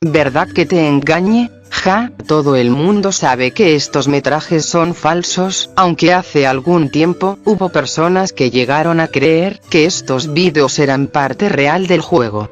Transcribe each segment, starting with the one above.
¿Verdad que te engañe? Ja, todo el mundo sabe que estos metrajes son falsos, aunque hace algún tiempo, hubo personas que llegaron a creer que estos vídeos eran parte real del juego.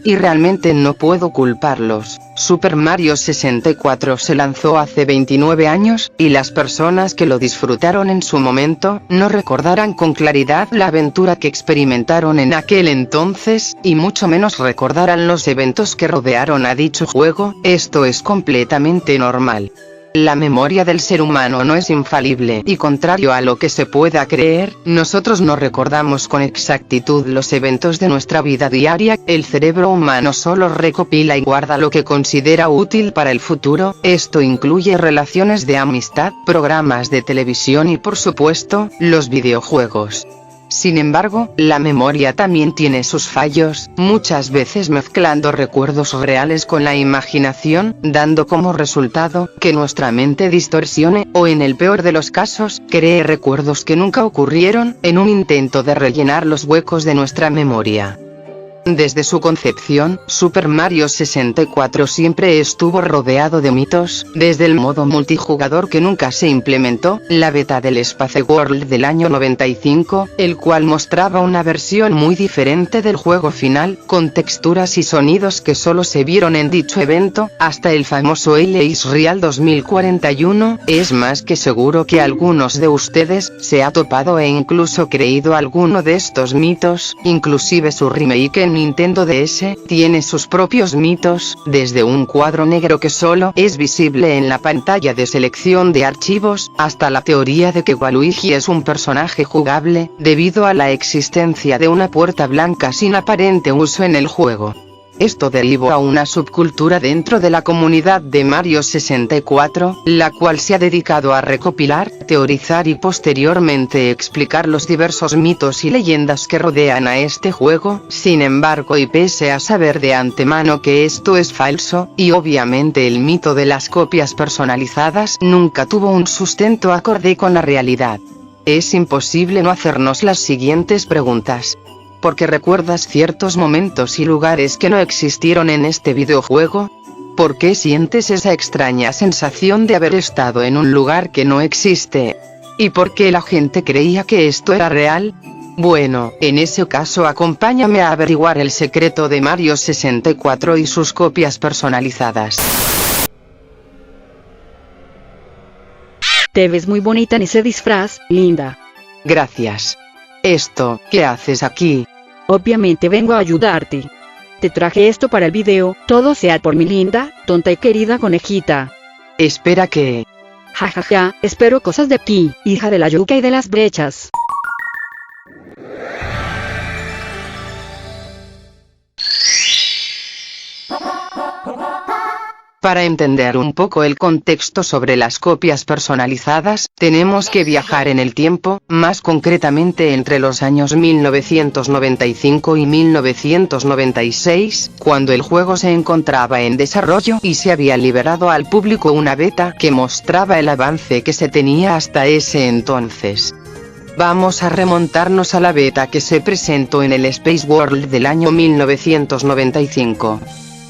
Y realmente no puedo culparlos. Super Mario 64 se lanzó hace 29 años, y las personas que lo disfrutaron en su momento, no recordarán con claridad la aventura que experimentaron en aquel entonces, y mucho menos recordarán los eventos que rodearon a dicho juego. Esto es completamente normal. La memoria del ser humano no es infalible, y contrario a lo que se pueda creer, nosotros no recordamos con exactitud los eventos de nuestra vida diaria. El cerebro humano solo recopila y guarda lo que considera útil para el futuro. Esto incluye relaciones de amistad, programas de televisión y por supuesto, los videojuegos. Sin embargo, la memoria también tiene sus fallos, muchas veces mezclando recuerdos reales con la imaginación, dando como resultado, que nuestra mente distorsione, o en el peor de los casos, cree recuerdos que nunca ocurrieron, en un intento de rellenar los huecos de nuestra memoria. Desde su concepción, Super Mario 64 siempre estuvo rodeado de mitos, desde el modo multijugador que nunca se implementó, la beta del Space World del año 95, el cual mostraba una versión muy diferente del juego final, con texturas y sonidos que solo se vieron en dicho evento, hasta el famoso LA Real 2041, es más que seguro que algunos de ustedes se ha topado e incluso creído alguno de estos mitos, inclusive su remake en Nintendo DS, tiene sus propios mitos, desde un cuadro negro que solo es visible en la pantalla de selección de archivos, hasta la teoría de que Waluigi es un personaje jugable, debido a la existencia de una puerta blanca sin aparente uso en el juego. Esto derivó a una subcultura dentro de la comunidad de Mario 64, la cual se ha dedicado a recopilar, teorizar y posteriormente explicar los diversos mitos y leyendas que rodean a este juego. Sin embargo, y pese a saber de antemano que esto es falso, y obviamente el mito de las copias personalizadas nunca tuvo un sustento acorde con la realidad, es imposible no hacernos las siguientes preguntas. ¿Por qué recuerdas ciertos momentos y lugares que no existieron en este videojuego? ¿Por qué sientes esa extraña sensación de haber estado en un lugar que no existe? ¿Y por qué la gente creía que esto era real? Bueno, en ese caso acompáñame a averiguar el secreto de Mario 64 y sus copias personalizadas. Te ves muy bonita en ese disfraz, linda. Gracias. ¿Qué haces aquí? Obviamente vengo a ayudarte. Te traje esto para el video, todo sea por mi linda, tonta y querida conejita. Espera que... Jajaja, espero cosas de ti, hija de la yuca y de las brechas. Para entender un poco el contexto sobre las copias personalizadas, tenemos que viajar en el tiempo, más concretamente entre los años 1995 y 1996, cuando el juego se encontraba en desarrollo y se había liberado al público una beta que mostraba el avance que se tenía hasta ese entonces. Vamos a remontarnos a la beta que se presentó en el Space World del año 1995.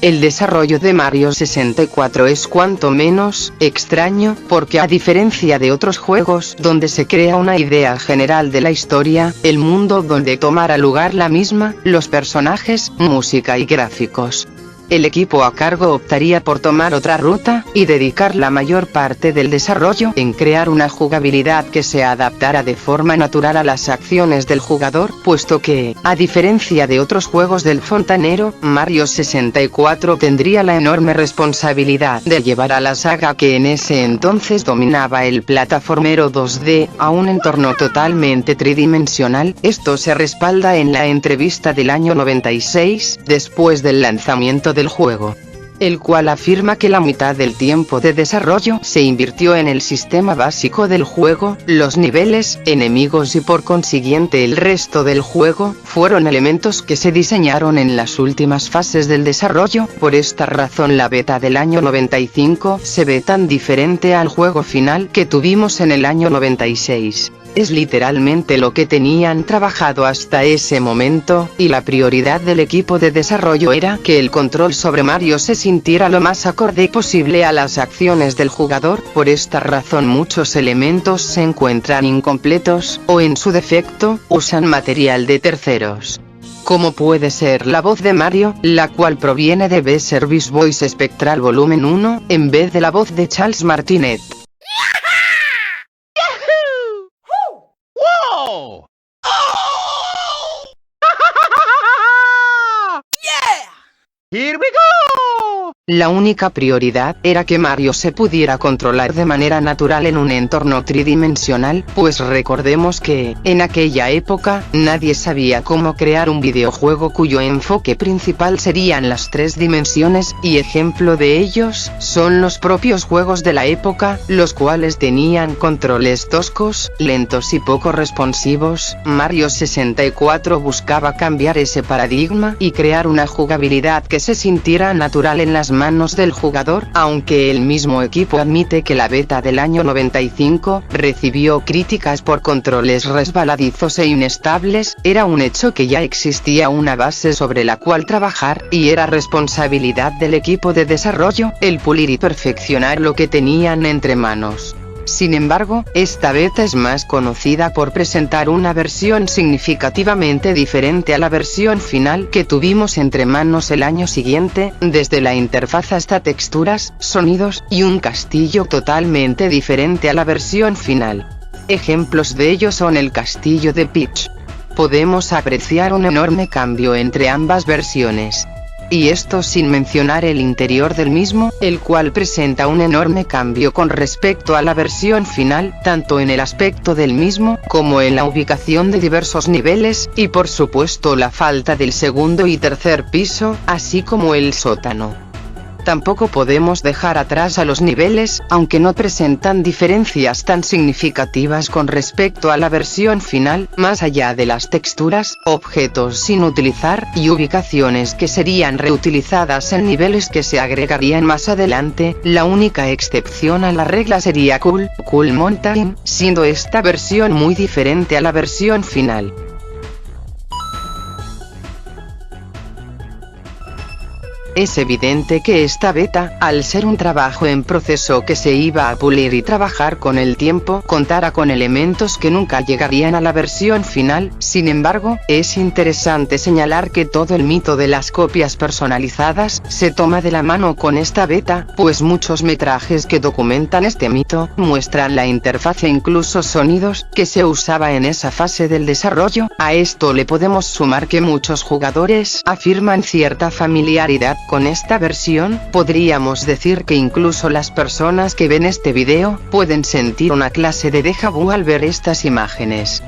El desarrollo de Mario 64 es cuanto menos extraño, porque a diferencia de otros juegos donde se crea una idea general de la historia, el mundo donde tomara lugar la misma, los personajes, música y gráficos, el equipo a cargo optaría por tomar otra ruta, y dedicar la mayor parte del desarrollo en crear una jugabilidad que se adaptara de forma natural a las acciones del jugador, puesto que, a diferencia de otros juegos del fontanero, Mario 64 tendría la enorme responsabilidad de llevar a la saga que en ese entonces dominaba el plataformero 2D, a un entorno totalmente tridimensional. Esto se respalda en la entrevista del año 96, después del lanzamiento del juego, el cual afirma que la mitad del tiempo de desarrollo se invirtió en el sistema básico del juego, los niveles, enemigos y por consiguiente el resto del juego, fueron elementos que se diseñaron en las últimas fases del desarrollo. Por esta razón la beta del año 95 se ve tan diferente al juego final que tuvimos en el año 96. Es literalmente lo que tenían trabajado hasta ese momento, y la prioridad del equipo de desarrollo era que el control sobre Mario se sintiera lo más acorde posible a las acciones del jugador. Por esta razón muchos elementos se encuentran incompletos, o en su defecto, usan material de terceros. Como puede ser la voz de Mario, la cual proviene de B-Service Voice Spectral Volumen 1, en vez de la voz de Charles Martinet. Whoa! Here we go! La única prioridad era que Mario se pudiera controlar de manera natural en un entorno tridimensional, pues recordemos que, en aquella época, nadie sabía cómo crear un videojuego cuyo enfoque principal serían las 3 dimensiones, y ejemplo de ellos, son los propios juegos de la época, los cuales tenían controles toscos, lentos y poco responsivos. Mario 64 buscaba cambiar ese paradigma y crear una jugabilidad que se sintiera natural en las manos del jugador, aunque el mismo equipo admite que la beta del año 95 recibió críticas por controles resbaladizos e inestables. Era un hecho que ya existía una base sobre la cual trabajar, y era responsabilidad del equipo de desarrollo el pulir y perfeccionar lo que tenían entre manos. Sin embargo, esta beta es más conocida por presentar una versión significativamente diferente a la versión final que tuvimos entre manos el año siguiente, desde la interfaz hasta texturas, sonidos, y un castillo totalmente diferente a la versión final. Ejemplos de ello son el castillo de Peach. Podemos apreciar un enorme cambio entre ambas versiones. Y esto sin mencionar el interior del mismo, el cual presenta un enorme cambio con respecto a la versión final, tanto en el aspecto del mismo, como en la ubicación de diversos niveles, y por supuesto la falta del segundo y tercer piso, así como el sótano. Tampoco podemos dejar atrás a los niveles, aunque no presentan diferencias tan significativas con respecto a la versión final, más allá de las texturas, objetos sin utilizar, y ubicaciones que serían reutilizadas en niveles que se agregarían más adelante. La única excepción a la regla sería Cool Mountain, siendo esta versión muy diferente a la versión final. Es evidente que esta beta, al ser un trabajo en proceso que se iba a pulir y trabajar con el tiempo, contara con elementos que nunca llegarían a la versión final. Sin embargo, es interesante señalar que todo el mito de las copias personalizadas se toma de la mano con esta beta, pues muchos metrajes que documentan este mito muestran la interfaz e incluso sonidos que se usaba en esa fase del desarrollo. A esto le podemos sumar que muchos jugadores afirman cierta familiaridad con esta versión. Podríamos decir que incluso las personas que ven este video pueden sentir una clase de déjà vu al ver estas imágenes.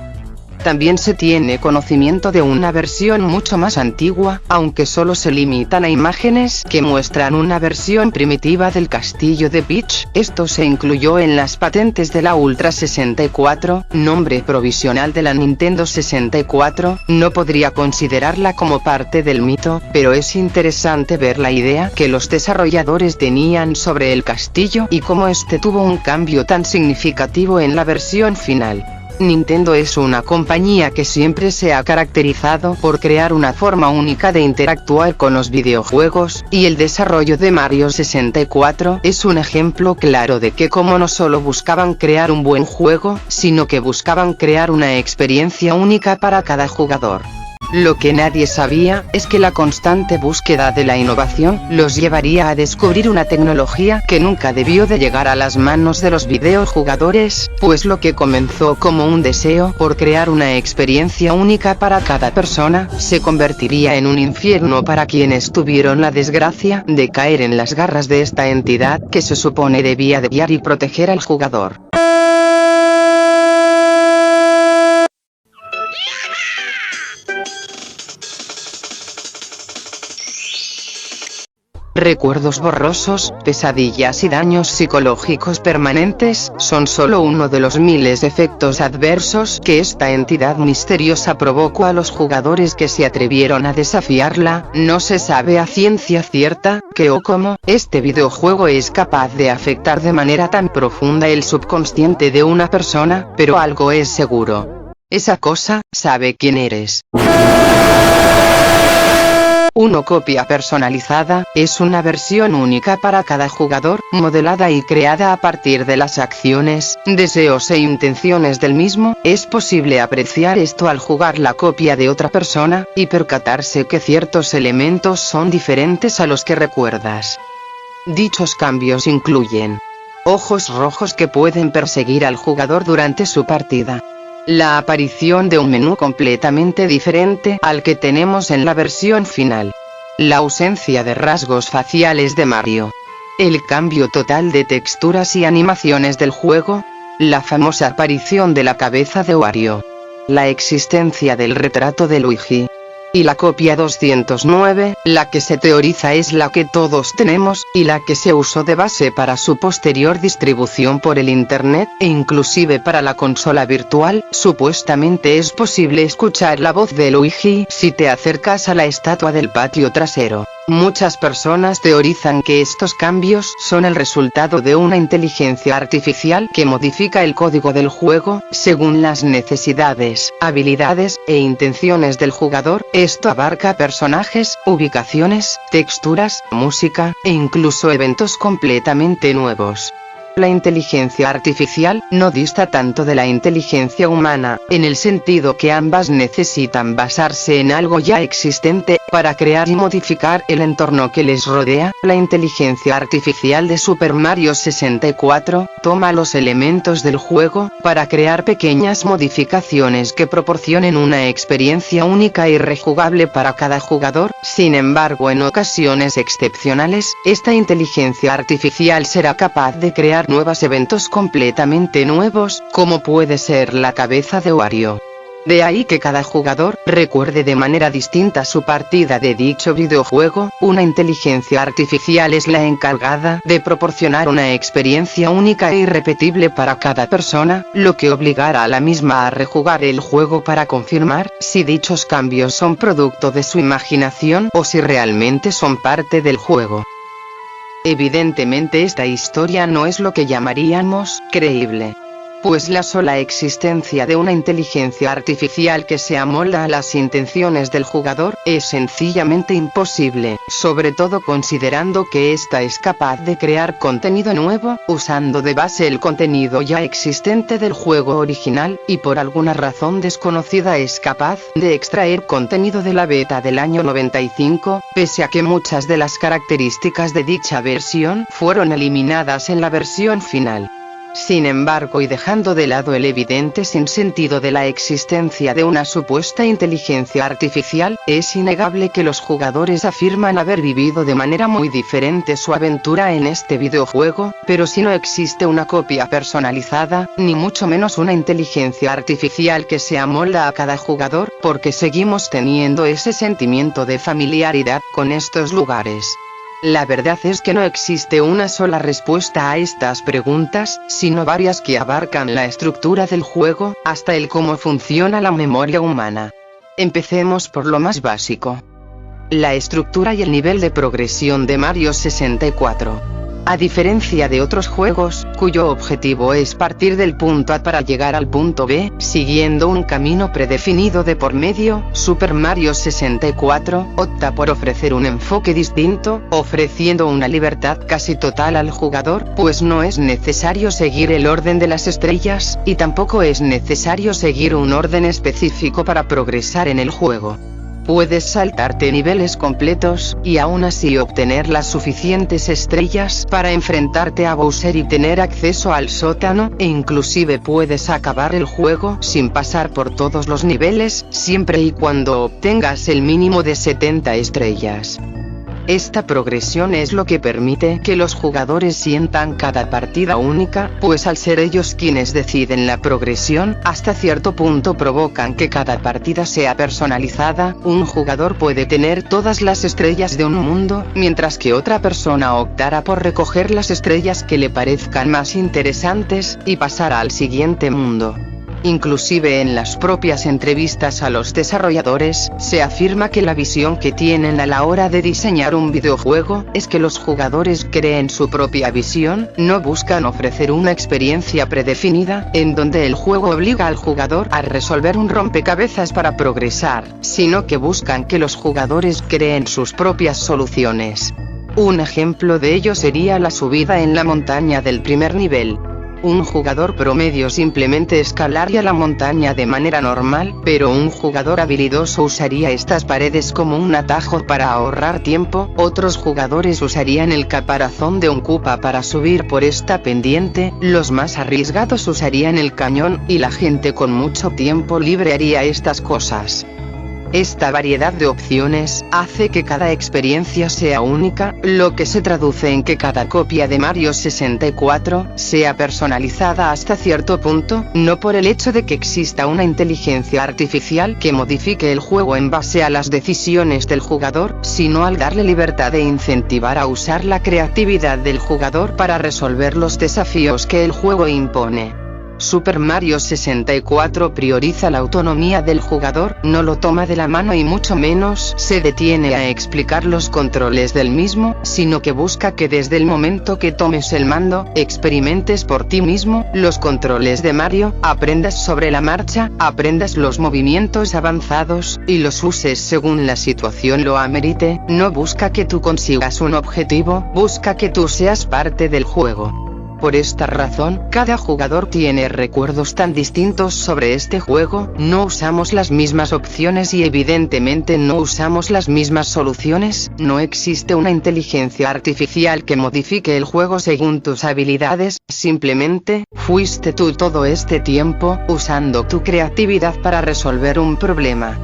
También se tiene conocimiento de una versión mucho más antigua, aunque solo se limitan a imágenes que muestran una versión primitiva del castillo de Peach. Esto se incluyó en las patentes de la Ultra 64, nombre provisional de la Nintendo 64. No podría considerarla como parte del mito, pero es interesante ver la idea que los desarrolladores tenían sobre el castillo y cómo este tuvo un cambio tan significativo en la versión final. Nintendo es una compañía que siempre se ha caracterizado por crear una forma única de interactuar con los videojuegos, y el desarrollo de Mario 64 es un ejemplo claro de que como no solo buscaban crear un buen juego, sino que buscaban crear una experiencia única para cada jugador. Lo que nadie sabía es que la constante búsqueda de la innovación los llevaría a descubrir una tecnología que nunca debió de llegar a las manos de los videojugadores, pues lo que comenzó como un deseo por crear una experiencia única para cada persona, se convertiría en un infierno para quienes tuvieron la desgracia de caer en las garras de esta entidad que se supone debía de guiar y proteger al jugador. Recuerdos borrosos, pesadillas y daños psicológicos permanentes, son solo uno de los miles de efectos adversos que esta entidad misteriosa provocó a los jugadores que se atrevieron a desafiarla. No se sabe a ciencia cierta, qué o cómo, este videojuego es capaz de afectar de manera tan profunda el subconsciente de una persona, pero algo es seguro. Esa cosa, sabe quién eres. 1. Copia personalizada, es una versión única para cada jugador, modelada y creada a partir de las acciones, deseos e intenciones del mismo. Es posible apreciar esto al jugar la copia de otra persona, y percatarse que ciertos elementos son diferentes a los que recuerdas. Dichos cambios incluyen ojos rojos que pueden perseguir al jugador durante su partida. La aparición de un menú completamente diferente al que tenemos en la versión final. La ausencia de rasgos faciales de Mario. El cambio total de texturas y animaciones del juego. La famosa aparición de la cabeza de Wario. La existencia del retrato de Luigi. Y la copia 209, la que se teoriza es la que todos tenemos, y la que se usó de base para su posterior distribución por el internet, e inclusive para la consola virtual. Supuestamente es posible escuchar la voz de Luigi si te acercas a la estatua del patio trasero. Muchas personas teorizan que estos cambios son el resultado de una inteligencia artificial que modifica el código del juego, según las necesidades, habilidades, e intenciones del jugador. Esto abarca personajes, ubicaciones, texturas, música, e incluso eventos completamente nuevos. La inteligencia artificial no dista tanto de la inteligencia humana, en el sentido que ambas necesitan basarse en algo ya existente, para crear y modificar el entorno que les rodea. La inteligencia artificial de Super Mario 64, toma los elementos del juego, para crear pequeñas modificaciones que proporcionen una experiencia única y rejugable para cada jugador. Sin embargo, en ocasiones excepcionales, esta inteligencia artificial será capaz de crear nuevos eventos completamente nuevos, como puede ser la cabeza de Wario. De ahí que cada jugador recuerde de manera distinta su partida de dicho videojuego. Una inteligencia artificial es la encargada de proporcionar una experiencia única e irrepetible para cada persona, lo que obligará a la misma a rejugar el juego para confirmar si dichos cambios son producto de su imaginación o si realmente son parte del juego. Evidentemente esta historia no es lo que llamaríamos creíble, pues la sola existencia de una inteligencia artificial que se amolda a las intenciones del jugador es sencillamente imposible, sobre todo considerando que ésta es capaz de crear contenido nuevo, usando de base el contenido ya existente del juego original, y por alguna razón desconocida es capaz de extraer contenido de la beta del año 95, pese a que muchas de las características de dicha versión fueron eliminadas en la versión final. Sin embargo, y dejando de lado el evidente sinsentido de la existencia de una supuesta inteligencia artificial, es innegable que los jugadores afirman haber vivido de manera muy diferente su aventura en este videojuego, pero si no existe una copia personalizada, ni mucho menos una inteligencia artificial que se amolda a cada jugador, porque seguimos teniendo ese sentimiento de familiaridad con estos lugares. La verdad es que no existe una sola respuesta a estas preguntas, sino varias que abarcan la estructura del juego, hasta el cómo funciona la memoria humana. Empecemos por lo más básico. La estructura y el nivel de progresión de Mario 64. A diferencia de otros juegos, cuyo objetivo es partir del punto A para llegar al punto B, siguiendo un camino predefinido de por medio, Super Mario 64 opta por ofrecer un enfoque distinto, ofreciendo una libertad casi total al jugador, pues no es necesario seguir el orden de las estrellas, y tampoco es necesario seguir un orden específico para progresar en el juego. Puedes saltarte niveles completos, y aún así obtener las suficientes estrellas para enfrentarte a Bowser y tener acceso al sótano, e inclusive puedes acabar el juego sin pasar por todos los niveles, siempre y cuando obtengas el mínimo de 70 estrellas. Esta progresión es lo que permite que los jugadores sientan cada partida única, pues al ser ellos quienes deciden la progresión, hasta cierto punto provocan que cada partida sea personalizada. Un jugador puede tener todas las estrellas de un mundo, mientras que otra persona optará por recoger las estrellas que le parezcan más interesantes, y pasar al siguiente mundo. Inclusive en las propias entrevistas a los desarrolladores, se afirma que la visión que tienen a la hora de diseñar un videojuego, es que los jugadores creen su propia visión, no buscan ofrecer una experiencia predefinida, en donde el juego obliga al jugador a resolver un rompecabezas para progresar, sino que buscan que los jugadores creen sus propias soluciones. Un ejemplo de ello sería la subida en la montaña del primer nivel. Un jugador promedio simplemente escalaría la montaña de manera normal, pero un jugador habilidoso usaría estas paredes como un atajo para ahorrar tiempo. Otros jugadores usarían el caparazón de un Koopa para subir por esta pendiente, los más arriesgados usarían el cañón, y la gente con mucho tiempo libre haría estas cosas. Esta variedad de opciones hace que cada experiencia sea única, lo que se traduce en que cada copia de Mario 64 sea personalizada hasta cierto punto, no por el hecho de que exista una inteligencia artificial que modifique el juego en base a las decisiones del jugador, sino al darle libertad e incentivar a usar la creatividad del jugador para resolver los desafíos que el juego impone. Super Mario 64 prioriza la autonomía del jugador, no lo toma de la mano y mucho menos se detiene a explicar los controles del mismo, sino que busca que desde el momento que tomes el mando, experimentes por ti mismo los controles de Mario, aprendas sobre la marcha, aprendas los movimientos avanzados, y los uses según la situación lo amerite. No busca que tú consigas un objetivo, busca que tú seas parte del juego. Por esta razón, cada jugador tiene recuerdos tan distintos sobre este juego, no usamos las mismas opciones y evidentemente no usamos las mismas soluciones, no existe una inteligencia artificial que modifique el juego según tus habilidades, simplemente, fuiste tú todo este tiempo, usando tu creatividad para resolver un problema.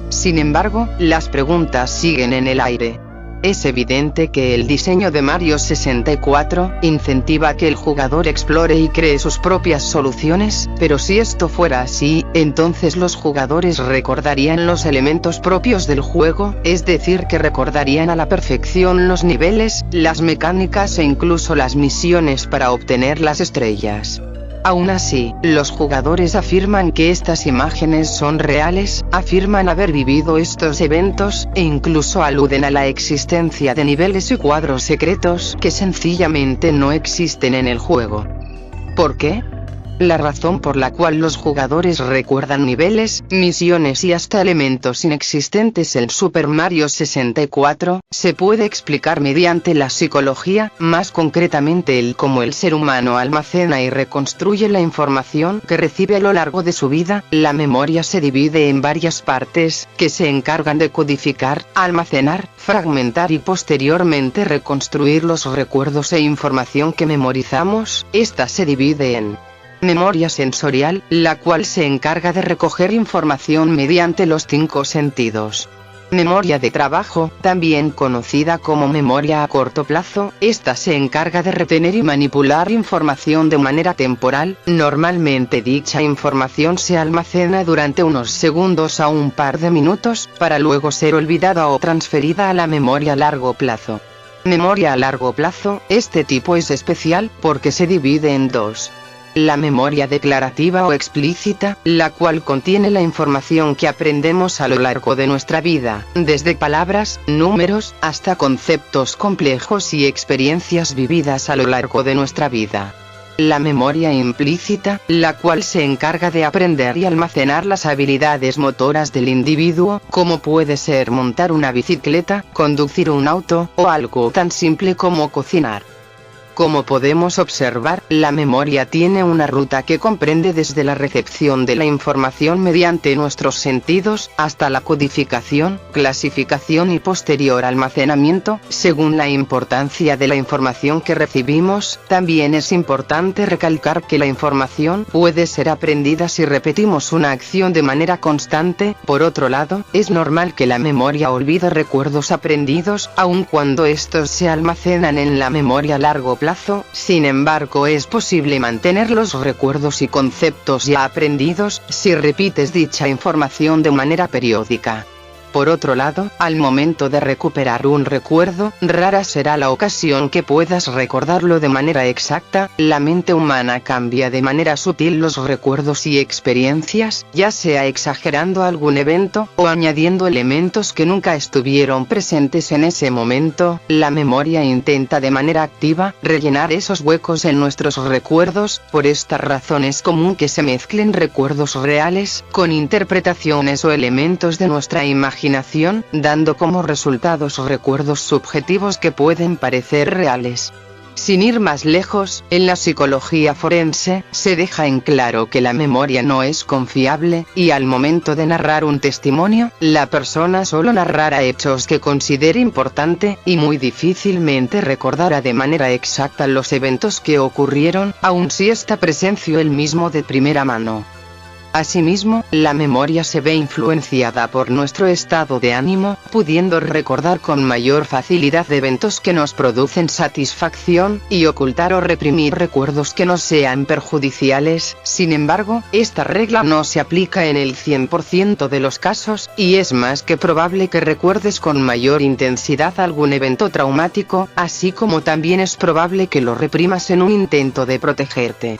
Sin embargo, las preguntas siguen en el aire. Es evidente que el diseño de Mario 64 incentiva que el jugador explore y cree sus propias soluciones, pero si esto fuera así, entonces los jugadores recordarían los elementos propios del juego, es decir que recordarían a la perfección los niveles, las mecánicas e incluso las misiones para obtener las estrellas. Aún así, los jugadores afirman que estas imágenes son reales, afirman haber vivido estos eventos, e incluso aluden a la existencia de niveles y cuadros secretos que sencillamente no existen en el juego. ¿Por qué? La razón por la cual los jugadores recuerdan niveles, misiones y hasta elementos inexistentes en Super Mario 64, se puede explicar mediante la psicología, más concretamente el cómo el ser humano almacena y reconstruye la información que recibe a lo largo de su vida. La memoria se divide en varias partes, que se encargan de codificar, almacenar, fragmentar y posteriormente reconstruir los recuerdos e información que memorizamos. Esta se divide en memoria sensorial, la cual se encarga de recoger información mediante los 5 sentidos. Memoria de trabajo, también conocida como memoria a corto plazo, esta se encarga de retener y manipular información de manera temporal. Normalmente dicha información se almacena durante unos segundos a un par de minutos, para luego ser olvidada o transferida a la memoria a largo plazo. Memoria a largo plazo, este tipo es especial porque se divide en dos. La memoria declarativa o explícita, la cual contiene la información que aprendemos a lo largo de nuestra vida, desde palabras, números, hasta conceptos complejos y experiencias vividas a lo largo de nuestra vida. La memoria implícita, la cual se encarga de aprender y almacenar las habilidades motoras del individuo, como puede ser montar una bicicleta, conducir un auto, o algo tan simple como cocinar. Como podemos observar, la memoria tiene una ruta que comprende desde la recepción de la información mediante nuestros sentidos, hasta la codificación, clasificación y posterior almacenamiento, según la importancia de la información que recibimos. También es importante recalcar que la información puede ser aprendida si repetimos una acción de manera constante. Por otro lado, es normal que la memoria olvide recuerdos aprendidos, aun cuando estos se almacenan en la memoria a largo plazo. Sin embargo, es posible mantener los recuerdos y conceptos ya aprendidos, si repites dicha información de manera periódica. Por otro lado, al momento de recuperar un recuerdo, rara será la ocasión que puedas recordarlo de manera exacta. La mente humana cambia de manera sutil los recuerdos y experiencias, ya sea exagerando algún evento, o añadiendo elementos que nunca estuvieron presentes en ese momento. La memoria intenta de manera activa rellenar esos huecos en nuestros recuerdos. Por esta razón es común que se mezclen recuerdos reales con interpretaciones o elementos de nuestra imaginación, dando como resultados recuerdos subjetivos que pueden parecer reales. Sin ir más lejos, en la psicología forense, se deja en claro que la memoria no es confiable, y al momento de narrar un testimonio, la persona solo narrará hechos que considere importante, y muy difícilmente recordará de manera exacta los eventos que ocurrieron, aun si esta presenció él mismo de primera mano. Asimismo, la memoria se ve influenciada por nuestro estado de ánimo, pudiendo recordar con mayor facilidad eventos que nos producen satisfacción, y ocultar o reprimir recuerdos que nos sean perjudiciales. Sin embargo, esta regla no se aplica en el 100% de los casos, y es más que probable que recuerdes con mayor intensidad algún evento traumático, así como también es probable que lo reprimas en un intento de protegerte.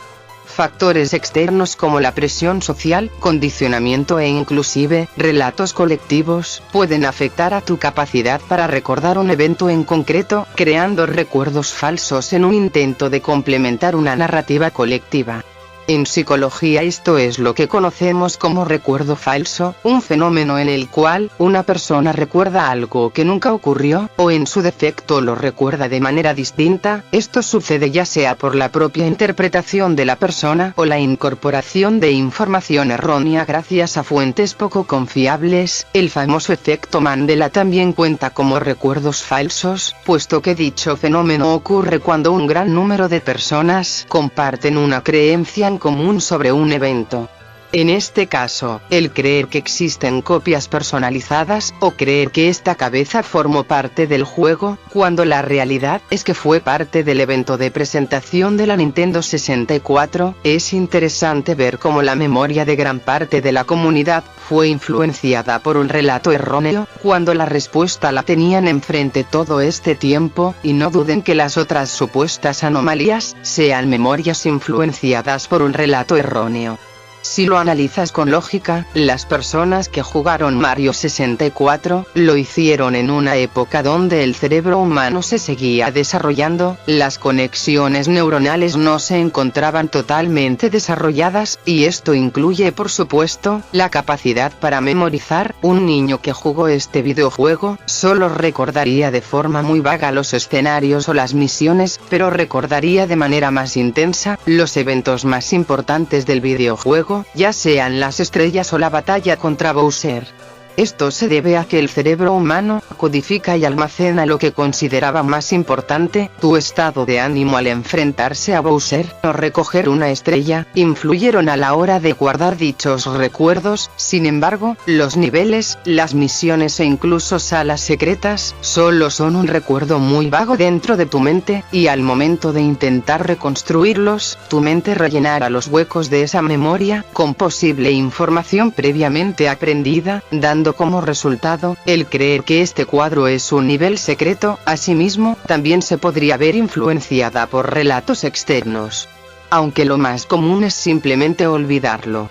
Factores externos como la presión social, condicionamiento e inclusive relatos colectivos pueden afectar a tu capacidad para recordar un evento en concreto, creando recuerdos falsos en un intento de complementar una narrativa colectiva. En psicología esto es lo que conocemos como recuerdo falso, un fenómeno en el cual una persona recuerda algo que nunca ocurrió, o en su defecto lo recuerda de manera distinta. Esto sucede ya sea por la propia interpretación de la persona o la incorporación de información errónea gracias a fuentes poco confiables. El famoso efecto Mandela también cuenta como recuerdos falsos, puesto que dicho fenómeno ocurre cuando un gran número de personas comparten una creencia en común sobre un evento. En este caso, el creer que existen copias personalizadas, o creer que esta cabeza formó parte del juego, cuando la realidad es que fue parte del evento de presentación de la Nintendo 64, es interesante ver cómo la memoria de gran parte de la comunidad fue influenciada por un relato erróneo, cuando la respuesta la tenían enfrente todo este tiempo, y no duden que las otras supuestas anomalías sean memorias influenciadas por un relato erróneo. Si lo analizas con lógica, las personas que jugaron Mario 64, lo hicieron en una época donde el cerebro humano se seguía desarrollando, las conexiones neuronales no se encontraban totalmente desarrolladas, y esto incluye por supuesto, la capacidad para memorizar. Un niño que jugó este videojuego, solo recordaría de forma muy vaga los escenarios o las misiones, pero recordaría de manera más intensa, los eventos más importantes del videojuego, ya sean las estrellas o la batalla contra Bowser. Esto se debe a que el cerebro humano codifica y almacena lo que consideraba más importante. Tu estado de ánimo al enfrentarse a Bowser o recoger una estrella influyeron a la hora de guardar dichos recuerdos. Sin embargo, los niveles, las misiones e incluso salas secretas solo son un recuerdo muy vago dentro de tu mente, y al momento de intentar reconstruirlos, tu mente rellenará los huecos de esa memoria con posible información previamente aprendida, dando como resultado el creer que este cuadro es un nivel secreto. Asimismo, también se podría ver influenciada por relatos externos, aunque lo más común es simplemente olvidarlo.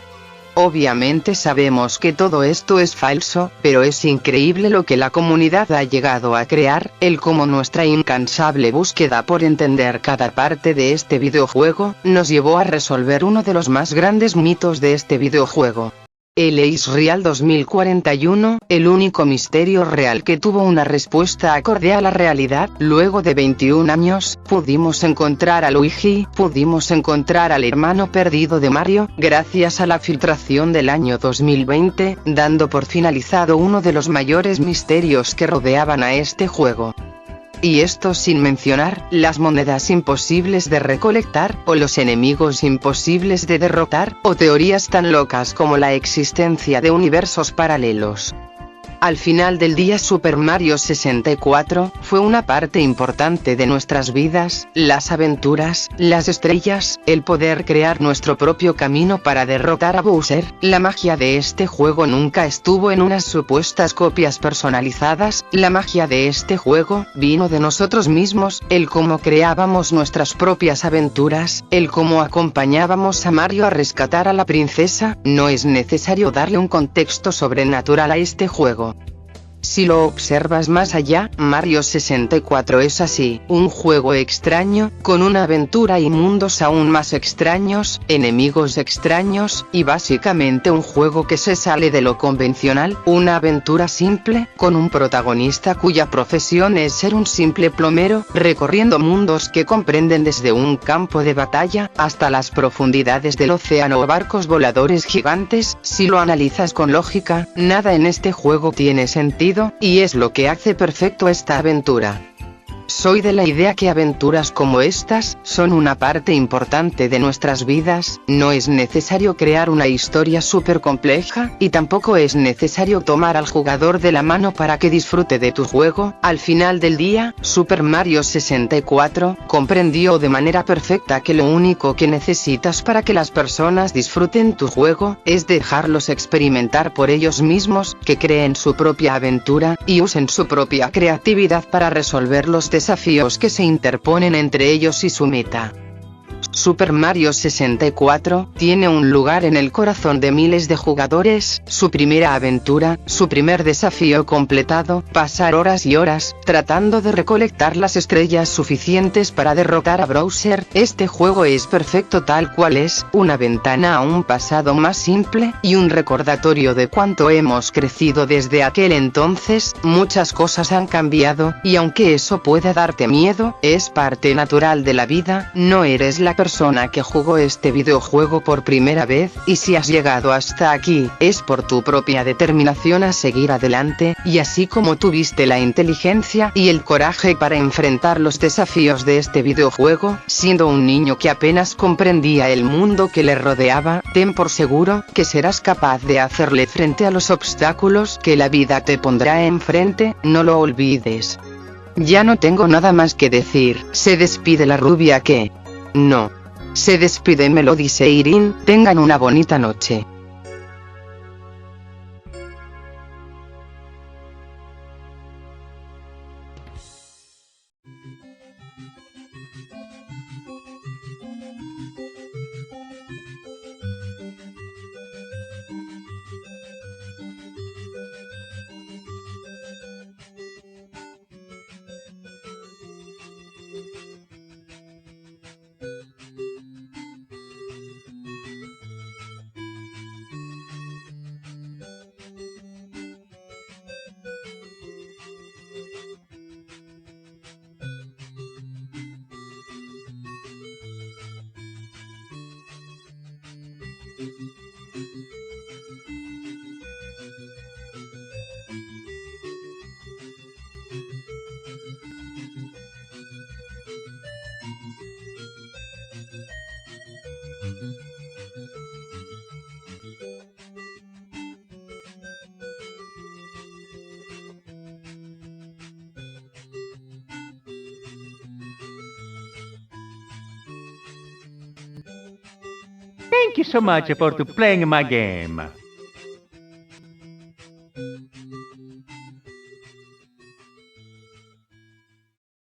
Obviamente sabemos que todo esto es falso, pero es increíble lo que la comunidad ha llegado a crear, el cómo nuestra incansable búsqueda por entender cada parte de este videojuego nos llevó a resolver uno de los más grandes mitos de este videojuego. El Ace Real 2041, el único misterio real que tuvo una respuesta acorde a la realidad. Luego de 21 años, pudimos encontrar a Luigi, pudimos encontrar al hermano perdido de Mario, gracias a la filtración del año 2020, dando por finalizado uno de los mayores misterios que rodeaban a este juego. Y esto sin mencionar las monedas imposibles de recolectar, o los enemigos imposibles de derrotar, o teorías tan locas como la existencia de universos paralelos. Al final del día, Super Mario 64 fue una parte importante de nuestras vidas, las aventuras, las estrellas, el poder crear nuestro propio camino para derrotar a Bowser. La magia de este juego nunca estuvo en unas supuestas copias personalizadas, la magia de este juego vino de nosotros mismos, el cómo creábamos nuestras propias aventuras, el cómo acompañábamos a Mario a rescatar a la princesa. No es necesario darle un contexto sobrenatural a este juego. Si lo observas más allá, Mario 64 es así, un juego extraño, con una aventura y mundos aún más extraños, enemigos extraños, y básicamente un juego que se sale de lo convencional, una aventura simple, con un protagonista cuya profesión es ser un simple plomero, recorriendo mundos que comprenden desde un campo de batalla, hasta las profundidades del océano o barcos voladores gigantes. Si lo analizas con lógica, nada en este juego tiene sentido, y es lo que hace perfecto esta aventura. Soy de la idea que aventuras como estas son una parte importante de nuestras vidas. No es necesario crear una historia súper compleja, y tampoco es necesario tomar al jugador de la mano para que disfrute de tu juego. Al final del día, Super Mario 64 comprendió de manera perfecta que lo único que necesitas para que las personas disfruten tu juego es dejarlos experimentar por ellos mismos, que creen su propia aventura y usen su propia creatividad para resolver los desafíos que se interponen entre ellos y su meta. Super Mario 64 tiene un lugar en el corazón de miles de jugadores, su primera aventura, su primer desafío completado, pasar horas y horas tratando de recolectar las estrellas suficientes para derrotar a Bowser. Este juego es perfecto tal cual es, una ventana a un pasado más simple, y un recordatorio de cuánto hemos crecido desde aquel entonces. Muchas cosas han cambiado, y aunque eso pueda darte miedo, es parte natural de la vida. No eres la persona que jugó este videojuego por primera vez, y si has llegado hasta aquí, es por tu propia determinación a seguir adelante, y así como tuviste la inteligencia y el coraje para enfrentar los desafíos de este videojuego, siendo un niño que apenas comprendía el mundo que le rodeaba, ten por seguro que serás capaz de hacerle frente a los obstáculos que la vida te pondrá enfrente. No lo olvides. Ya no tengo nada más que decir. Se despide la rubia que... No. Se despide Melody Seirin. Tengan una bonita noche. Thank you so much for playing my game.